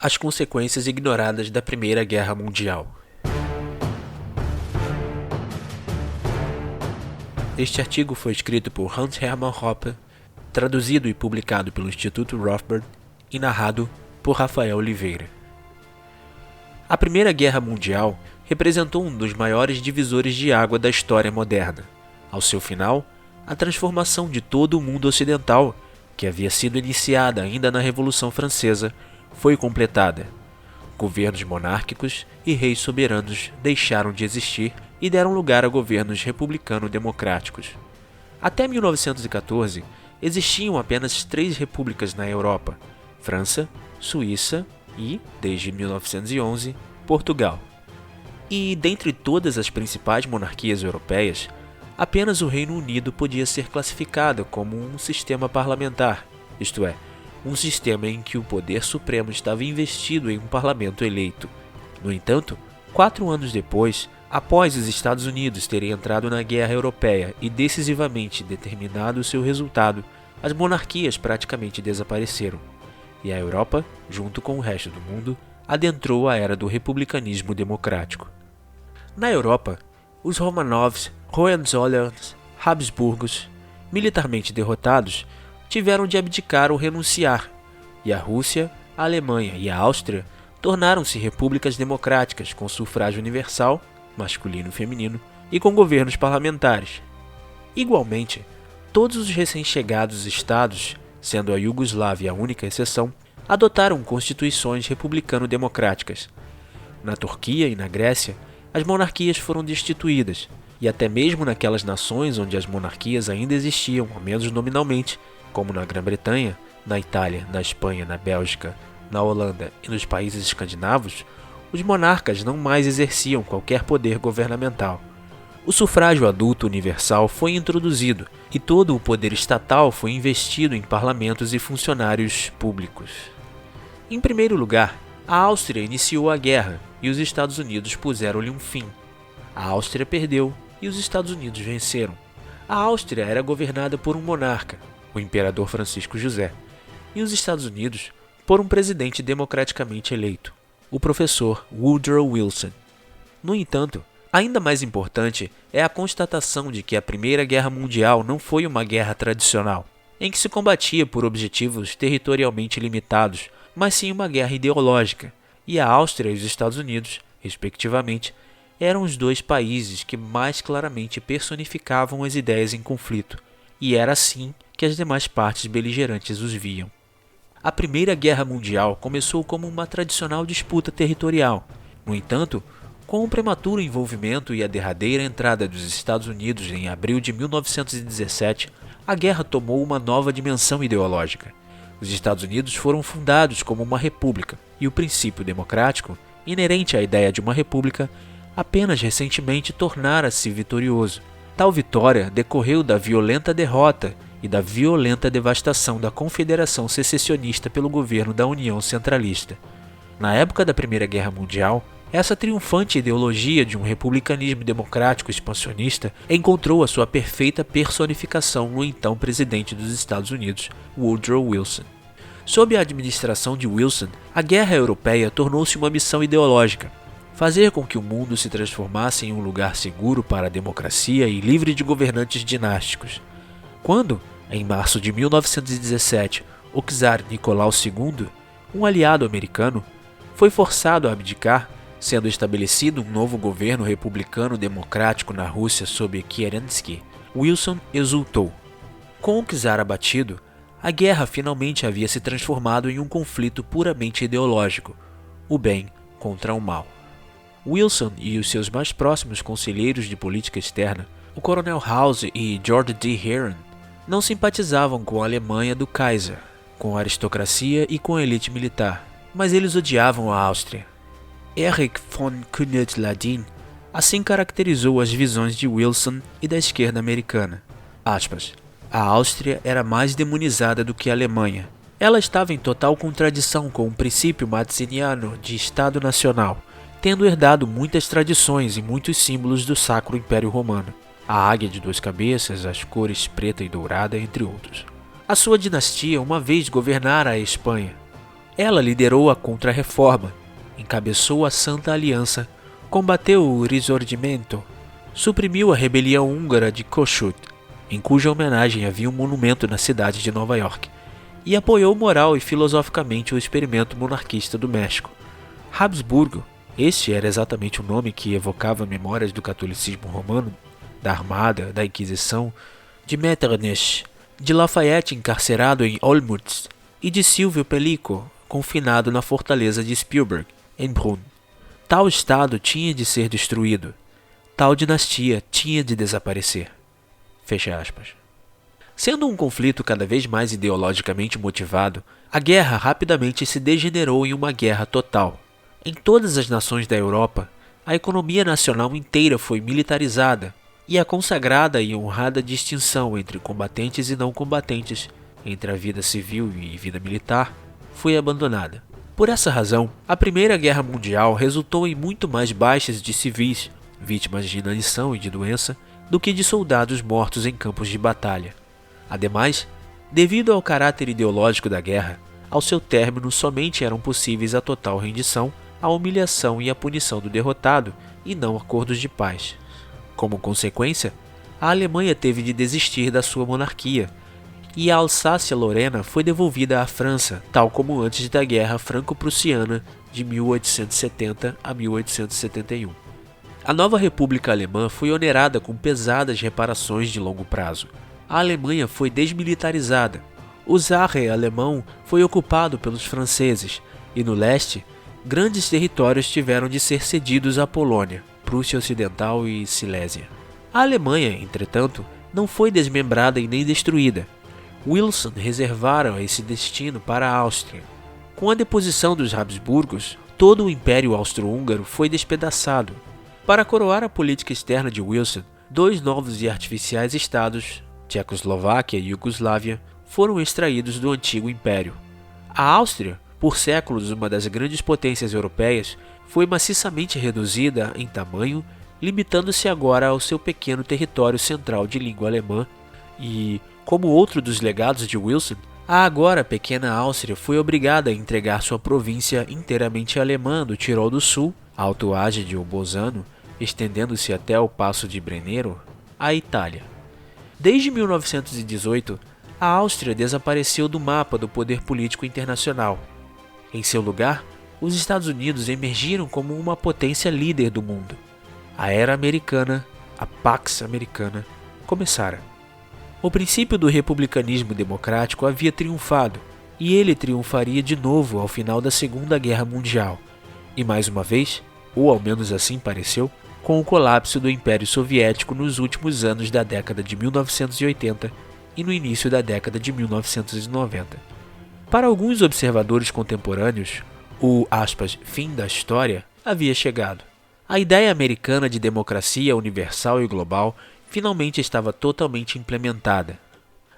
As consequências ignoradas da Primeira Guerra Mundial. Este artigo foi escrito por Hans Hermann Hoppe, traduzido e publicado pelo Instituto Rothbard e narrado por Rafael Oliveira. A Primeira Guerra Mundial representou um dos maiores divisores de água da história moderna. Ao seu final, a transformação de todo o mundo ocidental, que havia sido iniciada ainda na Revolução Francesa, foi completada. Governos monárquicos e reis soberanos deixaram de existir e deram lugar a governos republicano-democráticos. Até 1914, existiam apenas 3 repúblicas na Europa: França, Suíça e, desde 1911, Portugal. E, dentre todas as principais monarquias europeias, apenas o Reino Unido podia ser classificado como um sistema parlamentar, isto é, um sistema em que o poder supremo estava investido em um parlamento eleito. No entanto, 4 anos depois, após os Estados Unidos terem entrado na Guerra Europeia e decisivamente determinado seu resultado, as monarquias praticamente desapareceram, e a Europa, junto com o resto do mundo, adentrou a era do republicanismo democrático. Na Europa, os Romanovs, Hohenzollerns, Habsburgos, militarmente derrotados, tiveram de abdicar ou renunciar, e a Rússia, a Alemanha e a Áustria tornaram-se repúblicas democráticas com sufrágio universal, masculino e feminino, e com governos parlamentares. Igualmente, todos os recém-chegados estados, sendo a Iugoslávia a única exceção, adotaram constituições republicano-democráticas. Na Turquia e na Grécia, as monarquias foram destituídas, e até mesmo naquelas nações onde as monarquias ainda existiam, ao menos nominalmente, como na Grã-Bretanha, na Itália, na Espanha, na Bélgica, na Holanda e nos países escandinavos, os monarcas não mais exerciam qualquer poder governamental. O sufrágio adulto universal foi introduzido e todo o poder estatal foi investido em parlamentos e funcionários públicos. Em primeiro lugar, a Áustria iniciou a guerra e os Estados Unidos puseram-lhe um fim. A Áustria perdeu e os Estados Unidos venceram. A Áustria era governada por um monarca, o imperador Francisco José, e os Estados Unidos por um presidente democraticamente eleito, o professor Woodrow Wilson. No entanto, ainda mais importante é a constatação de que a Primeira Guerra Mundial não foi uma guerra tradicional, em que se combatia por objetivos territorialmente limitados, mas sim uma guerra ideológica, e a Áustria e os Estados Unidos, respectivamente, eram os 2 países que mais claramente personificavam as ideias em conflito, e era assim que as demais partes beligerantes os viam. A Primeira Guerra Mundial começou como uma tradicional disputa territorial. No entanto, com o prematuro envolvimento e a derradeira entrada dos Estados Unidos em abril de 1917, a guerra tomou uma nova dimensão ideológica. Os Estados Unidos foram fundados como uma república, e o princípio democrático, inerente à ideia de uma república, apenas recentemente tornara-se vitorioso. Tal vitória decorreu da violenta derrota e da violenta devastação da Confederação Secessionista pelo governo da União Centralista. Na época da Primeira Guerra Mundial, essa triunfante ideologia de um republicanismo democrático expansionista encontrou a sua perfeita personificação no então presidente dos Estados Unidos, Woodrow Wilson. Sob a administração de Wilson, a guerra europeia tornou-se uma missão ideológica: fazer com que o mundo se transformasse em um lugar seguro para a democracia e livre de governantes dinásticos. Quando, em março de 1917, o czar Nicolau II, um aliado americano, foi forçado a abdicar, sendo estabelecido um novo governo republicano-democrático na Rússia sob Kerensky, Wilson exultou. Com o czar abatido, a guerra finalmente havia se transformado em um conflito puramente ideológico, o bem contra o mal. Wilson e os seus mais próximos conselheiros de política externa, o coronel House e George D. Heron, não simpatizavam com a Alemanha do Kaiser, com a aristocracia e com a elite militar, mas eles odiavam a Áustria. Erich von Kuehnelt-Leddihn assim caracterizou as visões de Wilson e da esquerda americana. Aspas, a Áustria era mais demonizada do que a Alemanha. Ela estava em total contradição com o princípio mazziniano de Estado Nacional, tendo herdado muitas tradições e muitos símbolos do Sacro Império Romano. A águia de 2 cabeças, as cores preta e dourada, entre outros. A sua dinastia uma vez governara a Espanha. Ela liderou a Contra-Reforma, encabeçou a Santa Aliança, combateu o Risorgimento, suprimiu a rebelião húngara de Kossuth, em cuja homenagem havia um monumento na cidade de Nova York, e apoiou moral e filosoficamente o experimento monarquista do México. Habsburgo, este era exatamente o nome que evocava memórias do catolicismo romano, da Armada, da Inquisição, de Metternich, de Lafayette encarcerado em Olmütz e de Silvio Pellico, confinado na fortaleza de Spielberg, em Brunn. Tal estado tinha de ser destruído. Tal dinastia tinha de desaparecer. Fecha aspas. Sendo um conflito cada vez mais ideologicamente motivado, a guerra rapidamente se degenerou em uma guerra total. Em todas as nações da Europa, a economia nacional inteira foi militarizada, e a consagrada e honrada distinção entre combatentes e não combatentes, entre a vida civil e vida militar, foi abandonada. Por essa razão, a Primeira Guerra Mundial resultou em muito mais baixas de civis, vítimas de inanição e de doença, do que de soldados mortos em campos de batalha. Ademais, devido ao caráter ideológico da guerra, ao seu término somente eram possíveis a total rendição, a humilhação e a punição do derrotado, e não acordos de paz. Como consequência, a Alemanha teve de desistir da sua monarquia, e a Alsácia-Lorena foi devolvida à França, tal como antes da Guerra Franco-Prussiana de 1870 a 1871. A nova República Alemã foi onerada com pesadas reparações de longo prazo. A Alemanha foi desmilitarizada. O Saare alemão foi ocupado pelos franceses, e no leste, grandes territórios tiveram de ser cedidos à Polônia, Prússia Ocidental e Silésia. A Alemanha, entretanto, não foi desmembrada e nem destruída. Wilson reservara esse destino para a Áustria. Com a deposição dos Habsburgos, todo o Império Austro-Húngaro foi despedaçado. Para coroar a política externa de Wilson, dois novos e artificiais estados, Tchecoslováquia e Iugoslávia, foram extraídos do antigo império. A Áustria, por séculos uma das grandes potências europeias, foi maciçamente reduzida em tamanho, limitando-se agora ao seu pequeno território central de língua alemã e, como outro dos legados de Wilson, a agora pequena Áustria foi obrigada a entregar sua província inteiramente alemã do Tirol do Sul, Alto Adige ou Bolzano, estendendo-se até o Passo de Brennero, à Itália. Desde 1918, a Áustria desapareceu do mapa do poder político internacional. Em seu lugar, os Estados Unidos emergiram como uma potência líder do mundo. A era americana, a Pax Americana, começara. O princípio do republicanismo democrático havia triunfado, e ele triunfaria de novo ao final da Segunda Guerra Mundial, e mais uma vez, ou ao menos assim pareceu, com o colapso do Império Soviético nos últimos anos da década de 1980 e no início da década de 1990. Para alguns observadores contemporâneos, o, fim da história havia chegado. A ideia americana de democracia universal e global finalmente estava totalmente implementada.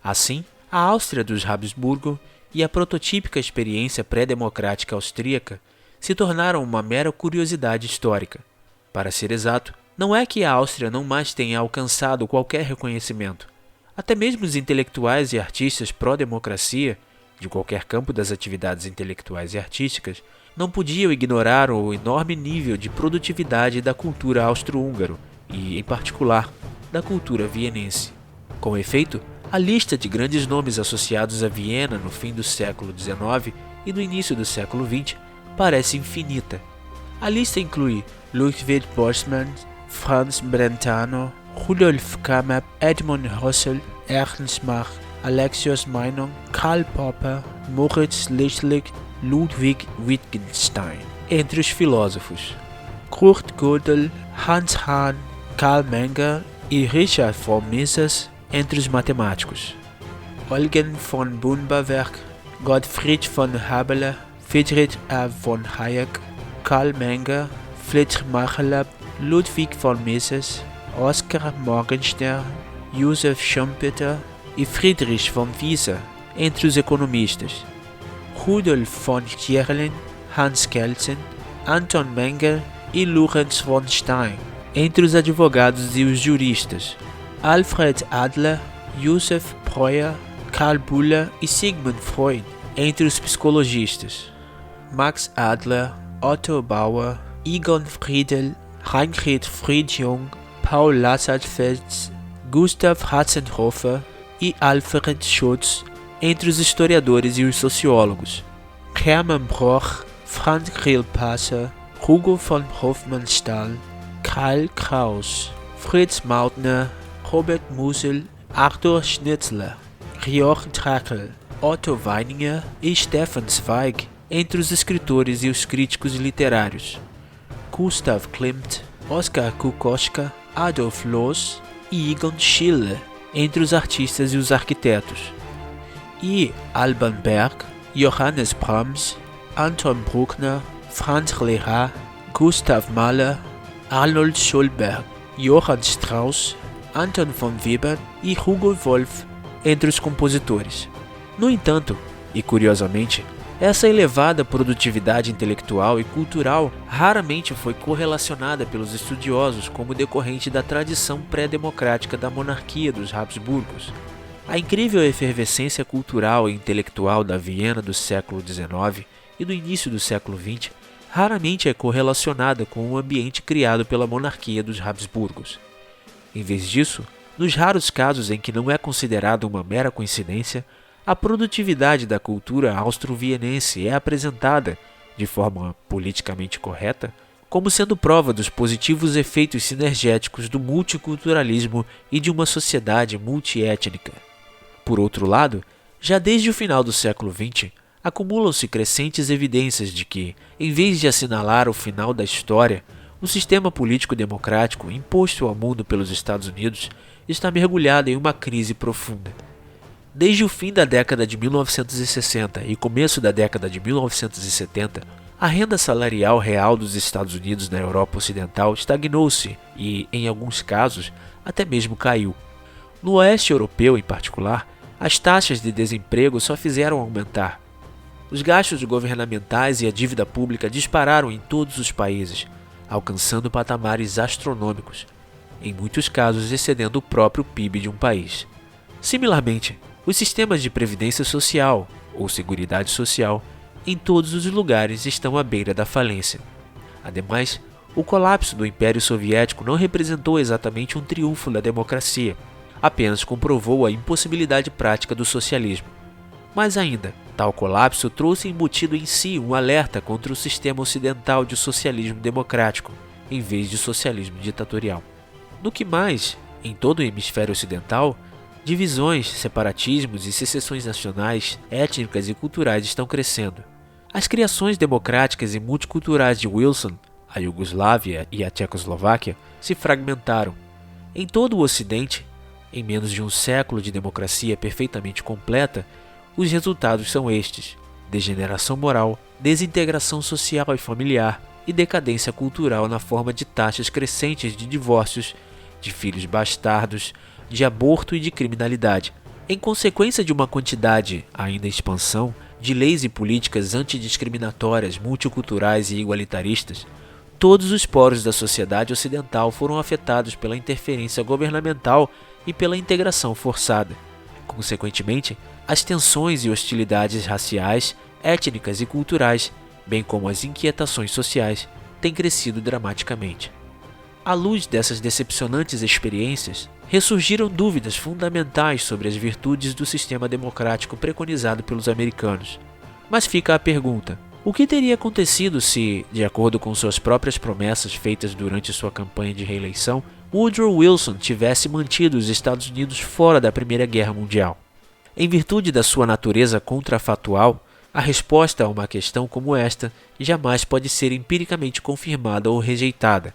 Assim, a Áustria dos Habsburgo e a prototípica experiência pré-democrática austríaca se tornaram uma mera curiosidade histórica. Para ser exato, não é que a Áustria não mais tenha alcançado qualquer reconhecimento. Até mesmo os intelectuais e artistas pró-democracia, de qualquer campo das atividades intelectuais e artísticas, não podiam ignorar o enorme nível de produtividade da cultura austro-húngaro e, em particular, da cultura vienense. Com efeito, a lista de grandes nomes associados a Viena no fim do século XIX e no início do século XX parece infinita. A lista inclui Ludwig Boltzmann, Franz Brentano, Rudolf Carnap, Edmund Husserl, Ernst Mach, Alexios Meinong, Karl Popper, Moritz Lichtlich, Ludwig Wittgenstein. Entre os filósofos, Kurt Gödel, Hans Hahn, Karl Menger e Richard von Mises. Entre os matemáticos, Eugen von Bunberwerk, Gottfried von Haberle, Friedrich von Hayek, Karl Menger, Friedrich Machelab, Ludwig von Mises, Oskar Morgenstern, Joseph Schumpeter e Friedrich von Wieser. Entre os economistas, Rudolf von Kierlin, Hans Kelsen, Anton Menger e Lorenz von Stein. Entre os advogados e os juristas, Alfred Adler, Joseph Breuer, Karl Buller e Sigmund Freud. Entre os psicologistas, Max Adler, Otto Bauer, Egon Friedel, Heinrich Friedjung, Paul Lassalle-Fels, Gustav Hatzenhofer e Alfred Schultz entre os historiadores e os sociólogos. Hermann Broch, Franz Grillparzer, Hugo von Hofmannsthal, Karl Kraus, Fritz Mautner, Robert Musil, Arthur Schnitzler, Georg Trakl, Otto Weininger e Stefan Zweig entre os escritores e os críticos literários. Gustav Klimt, Oskar Kokoschka, Adolf Loos e Egon Schiele entre os artistas e os arquitetos. E Alban Berg, Johannes Brahms, Anton Bruckner, Franz Lehár, Gustav Mahler, Arnold Schönberg, Johann Strauss, Anton von Webern e Hugo Wolf entre os compositores. No entanto, e curiosamente, essa elevada produtividade intelectual e cultural raramente foi correlacionada pelos estudiosos como decorrente da tradição pré-democrática da monarquia dos Habsburgos. A incrível efervescência cultural e intelectual da Viena do século XIX e do início do século XX raramente é correlacionada com o ambiente criado pela monarquia dos Habsburgos. Em vez disso, nos raros casos em que não é considerada uma mera coincidência, a produtividade da cultura austro-vienense é apresentada, de forma politicamente correta, como sendo prova dos positivos efeitos sinergéticos do multiculturalismo e de uma sociedade multiétnica. Por outro lado, já desde o final do século XX, acumulam-se crescentes evidências de que, em vez de assinalar o final da história, o sistema político democrático imposto ao mundo pelos Estados Unidos está mergulhado em uma crise profunda. Desde o fim da década de 1960 e começo da década de 1970, a renda salarial real dos Estados Unidos na Europa Ocidental estagnou-se e, em alguns casos, até mesmo caiu. No Oeste Europeu, em particular, as taxas de desemprego só fizeram aumentar. Os gastos governamentais e a dívida pública dispararam em todos os países, alcançando patamares astronômicos, em muitos casos excedendo o próprio PIB de um país. Similarmente, os sistemas de previdência social, ou seguridade social, em todos os lugares estão à beira da falência. Ademais, o colapso do Império Soviético não representou exatamente um triunfo da democracia, apenas comprovou a impossibilidade prática do socialismo. Mais ainda, tal colapso trouxe embutido em si um alerta contra o sistema ocidental de socialismo democrático, em vez de socialismo ditatorial. No que mais, em todo o hemisfério ocidental, divisões, separatismos e secessões nacionais, étnicas e culturais estão crescendo. As criações democráticas e multiculturais de Wilson, a Iugoslávia e a Tchecoslováquia, se fragmentaram. Em todo o Ocidente, em menos de um século de democracia perfeitamente completa, os resultados são estes: degeneração moral, desintegração social e familiar e decadência cultural na forma de taxas crescentes de divórcios, de filhos bastardos, de aborto e de criminalidade. Em consequência de uma quantidade, ainda em expansão, de leis e políticas antidiscriminatórias, multiculturais e igualitaristas, todos os poros da sociedade ocidental foram afetados pela interferência governamental e pela integração forçada. Consequentemente, as tensões e hostilidades raciais, étnicas e culturais, bem como as inquietações sociais, têm crescido dramaticamente. À luz dessas decepcionantes experiências, ressurgiram dúvidas fundamentais sobre as virtudes do sistema democrático preconizado pelos americanos. Mas fica a pergunta: o que teria acontecido se, de acordo com suas próprias promessas feitas durante sua campanha de reeleição, Woodrow Wilson tivesse mantido os Estados Unidos fora da Primeira Guerra Mundial? Em virtude da sua natureza contrafatual, a resposta a uma questão como esta jamais pode ser empiricamente confirmada ou rejeitada.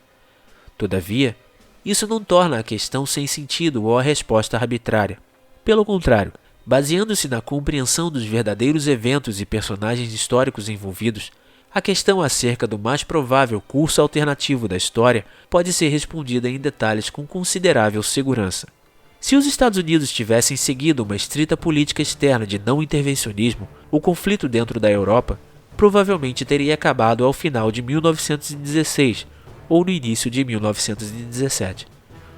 Todavia, isso não torna a questão sem sentido ou a resposta arbitrária. Pelo contrário, baseando-se na compreensão dos verdadeiros eventos e personagens históricos envolvidos, a questão acerca do mais provável curso alternativo da história pode ser respondida em detalhes com considerável segurança. Se os Estados Unidos tivessem seguido uma estrita política externa de não intervencionismo, o conflito dentro da Europa provavelmente teria acabado ao final de 1916 ou no início de 1917,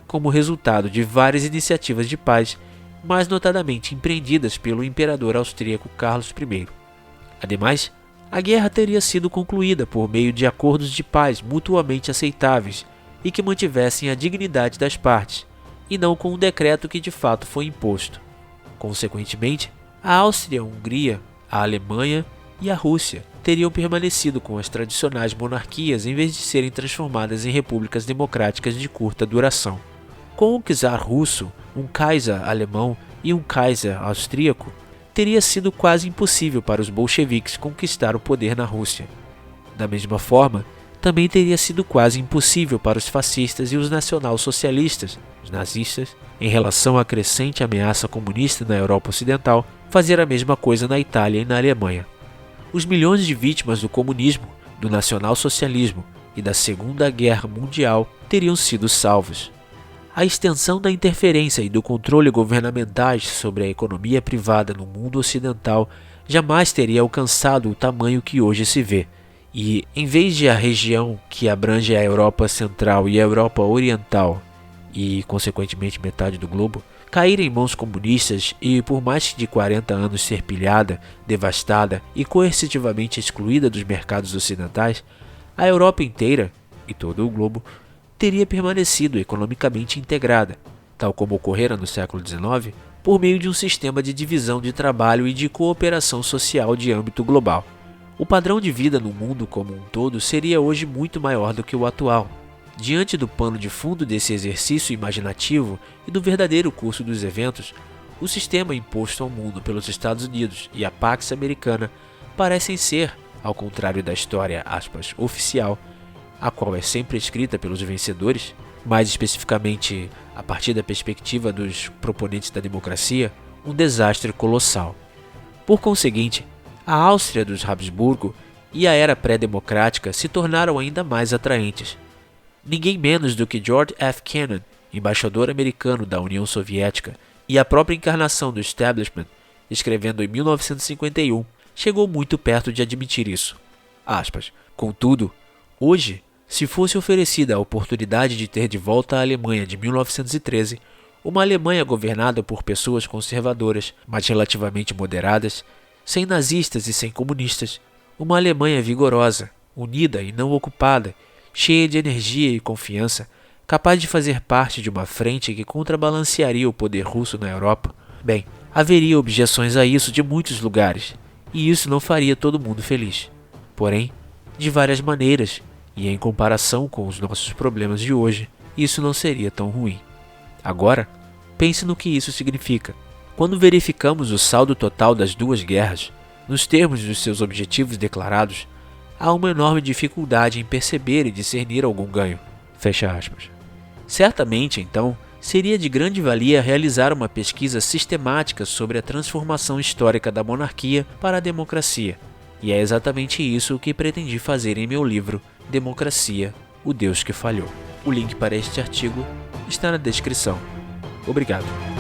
como resultado de várias iniciativas de paz, mais notadamente empreendidas pelo imperador austríaco Carlos I. Ademais, A guerra teria sido concluída por meio de acordos de paz mutuamente aceitáveis e que mantivessem a dignidade das partes, e não com um decreto que de fato foi imposto. Consequentemente, a Áustria, a Hungria, a Alemanha e a Rússia teriam permanecido com as tradicionais monarquias em vez de serem transformadas em repúblicas democráticas de curta duração. Com o czar russo, um Kaiser alemão e um Kaiser austríaco, teria sido quase impossível para os bolcheviques conquistar o poder na Rússia. Da mesma forma, também teria sido quase impossível para os fascistas e os nacional-socialistas, os nazistas, em relação à crescente ameaça comunista na Europa Ocidental, fazer a mesma coisa na Itália e na Alemanha. Os milhões de vítimas do comunismo, do nacional-socialismo e da Segunda Guerra Mundial teriam sido salvos. A extensão da interferência e do controle governamentais sobre a economia privada no mundo ocidental jamais teria alcançado o tamanho que hoje se vê, e, em vez de a região que abrange a Europa Central e a Europa Oriental, e, consequentemente, metade do globo, cair em mãos comunistas e, por mais de 40 anos ser pilhada, devastada e coercitivamente excluída dos mercados ocidentais, a Europa inteira, e todo o globo, teria permanecido economicamente integrada, tal como ocorrera no século XIX, por meio de um sistema de divisão de trabalho e de cooperação social de âmbito global. O padrão de vida no mundo como um todo seria hoje muito maior do que o atual. Diante do pano de fundo desse exercício imaginativo e do verdadeiro curso dos eventos, o sistema imposto ao mundo pelos Estados Unidos e a Pax Americana parecem ser, ao contrário da história, aspas, oficial, a qual é sempre escrita pelos vencedores, mais especificamente a partir da perspectiva dos proponentes da democracia, um desastre colossal. Por conseguinte, a Áustria dos Habsburgo e a era pré-democrática se tornaram ainda mais atraentes. Ninguém menos do que George F. Kennan, embaixador americano da União Soviética e a própria encarnação do establishment, escrevendo em 1951, chegou muito perto de admitir isso. Aspas. Contudo, hoje, se fosse oferecida a oportunidade de ter de volta a Alemanha de 1913, uma Alemanha governada por pessoas conservadoras, mas relativamente moderadas, sem nazistas e sem comunistas, uma Alemanha vigorosa, unida e não ocupada, cheia de energia e confiança, capaz de fazer parte de uma frente que contrabalancearia o poder russo na Europa, bem, haveria objeções a isso de muitos lugares, e isso não faria todo mundo feliz. Porém, de várias maneiras, e em comparação com os nossos problemas de hoje, isso não seria tão ruim. Agora, pense no que isso significa. Quando verificamos o saldo total das duas guerras, nos termos dos seus objetivos declarados, há uma enorme dificuldade em perceber e discernir algum ganho. Fecha aspas. Certamente, então, seria de grande valia realizar uma pesquisa sistemática sobre a transformação histórica da monarquia para a democracia, e é exatamente isso que pretendi fazer em meu livro Democracia, o Deus que Falhou. O link para este artigo está na descrição. Obrigado.